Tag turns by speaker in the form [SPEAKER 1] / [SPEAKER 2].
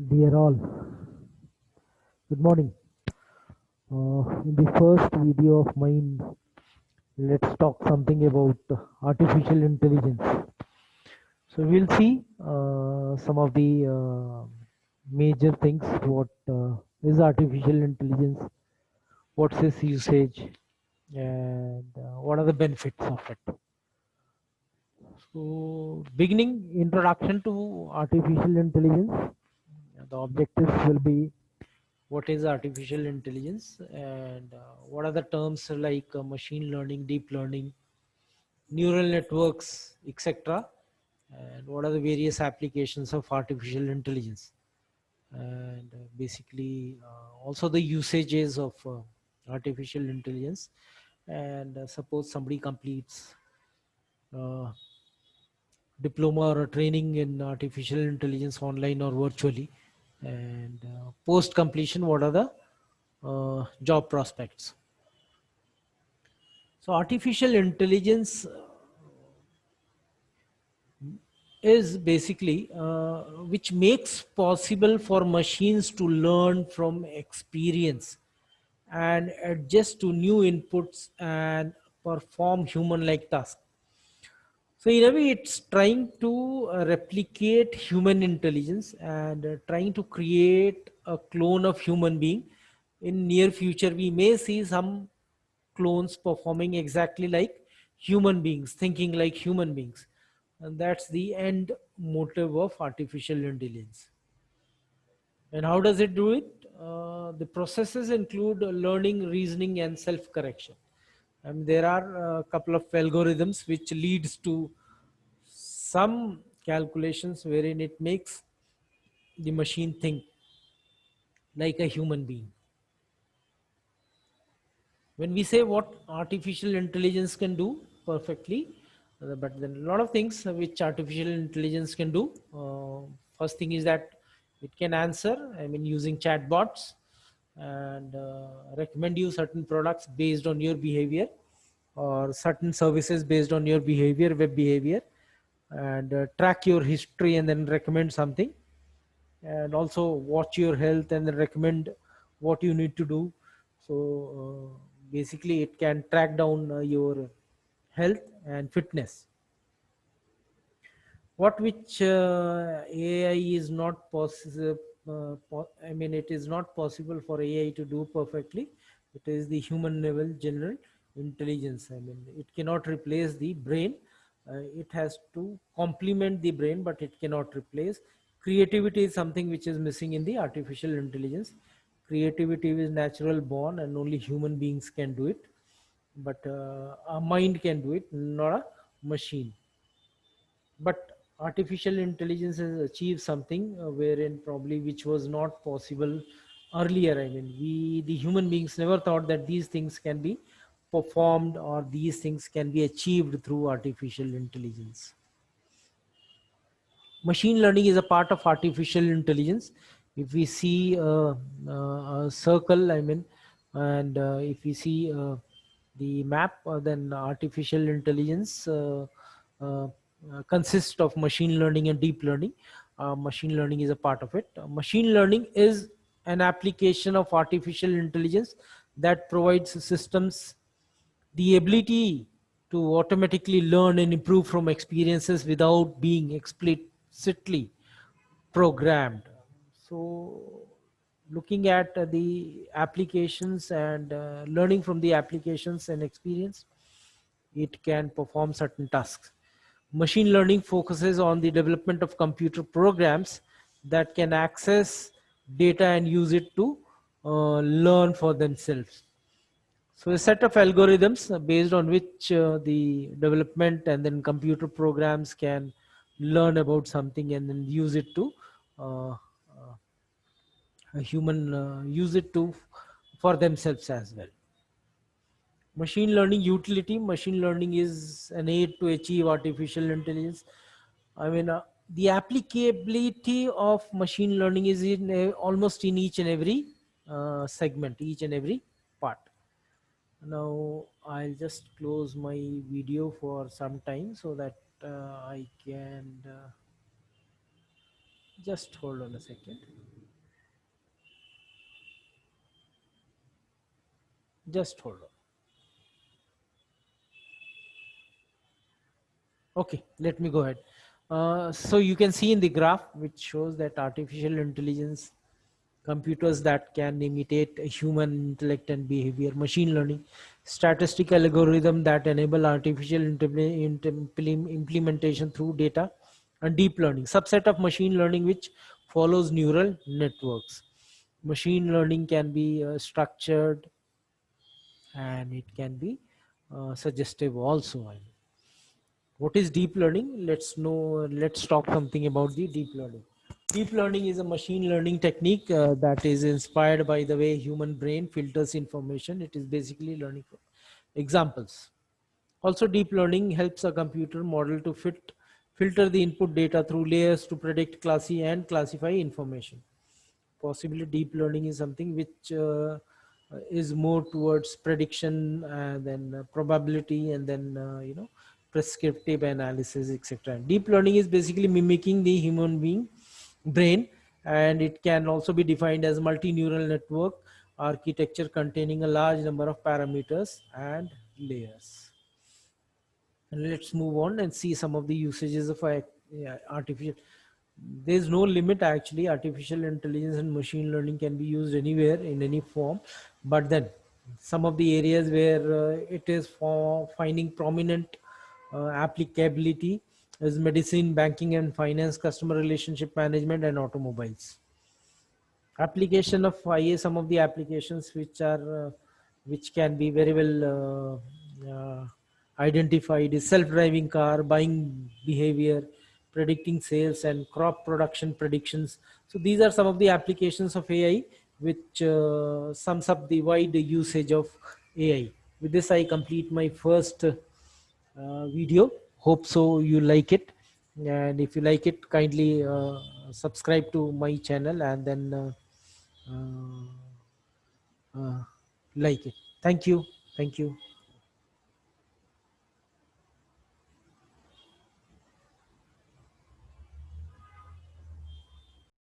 [SPEAKER 1] Dear all, good morning. In the first video of mine, let's talk something about artificial intelligence. So we'll see some of the major things. What is artificial intelligence? What's its usage? And what are the benefits of it? So, beginning introduction to artificial intelligence. The objectives will be what is artificial intelligence and what are the terms like machine learning, deep learning, neural networks, etc. And what are the various applications of artificial intelligence, and basically also the usages of artificial intelligence. And suppose somebody completes uh, diploma or a training in artificial intelligence online or virtually, and post completion, what are the job prospects. So artificial intelligence is basically which makes possible for machines to learn from experience and adjust to new inputs and perform human like tasks. So in a way, it's trying to replicate human intelligence and trying to create a clone of human being. In near future, we may see some clones performing exactly like human beings, thinking like human beings. And that's the end motive of artificial intelligence. And how does it do it? The processes include learning, reasoning, and self-correction. And there are a couple of algorithms which leads to some calculations wherein it makes the machine think like a human being. When we say what artificial intelligence can do perfectly, but then a lot of things which artificial intelligence can do. First thing is that it can answer, I mean, using chatbots, and recommend you certain products based on your behavior, or certain services based on your behavior, web behavior, and track your history and then recommend something, and also watch your health and then recommend what you need to do. So basically it can track down your health and fitness. What which AI is not possible, I mean, it is not possible for AI to do perfectly. It is the human level general intelligence. I mean, it cannot replace the brain. It has to complement the brain, but it cannot replace. Creativity is something which is missing in the artificial intelligence. Creativity is natural born, and only human beings can do it. But a mind can do it, not a machine. But artificial intelligence has achieved something wherein probably which was not possible earlier. I mean, we the human beings never thought that these things can be performed or these things can be achieved through artificial intelligence. Machine learning is a part of artificial intelligence. If we see a circle, I mean, and if we see the map, then artificial intelligence consists of machine learning and deep learning. Machine learning is a part of it. Machine learning is an application of artificial intelligence that provides systems the ability to automatically learn and improve from experiences without being explicitly programmed. So, looking at the applications and learning from the applications and experience, it can perform certain tasks. Machine learning focuses on the development of computer programs that can access data and use it to learn for themselves. So a set of algorithms based on which the development and then computer programs can learn about something and then use it to a human use it to for themselves as well. Machine learning utility. Machine learning is an aid to achieve artificial intelligence. I mean, the applicability of machine learning is in almost in each and every segment, each and every part. Now I'll just close my video for some time so that I can just hold on a second. Just hold on. Okay, let me go ahead. So you can see in the graph, which shows that artificial intelligence, computers that can imitate a human intellect and behavior, machine learning, statistical algorithm that enable artificial implementation through data, and deep learning, subset of machine learning which follows neural networks. Machine learning can be structured, and it can be suggestive also. What is deep learning? Let's talk something about the deep learning. Deep learning is a machine learning technique that is inspired by the way human brain filters information. It is basically learning from examples. Also, deep learning helps a computer model to filter the input data through layers to predict, classify information. Possibly deep learning is something which is more towards prediction, than probability, and then prescriptive analysis, etc. Deep learning is basically mimicking the human being brain, and it can also be defined as multi-neural network architecture containing a large number of parameters and layers. And let's move on and see some of the usages of artificial. There's no limit actually. Artificial intelligence and machine learning can be used anywhere in any form, but then some of the areas where it is for finding prominent applicability is medicine, banking and finance, customer relationship management, and automobiles. Application of IA, some of the applications which can be very well identified is self-driving car, buying behavior, predicting sales, and crop production predictions. So these are some of the applications of AI which sums up the wide usage of AI. With this I complete my first video. Hope so you like it, and if you like it, kindly subscribe to my channel, and then uh, like it. Thank you. Thank you.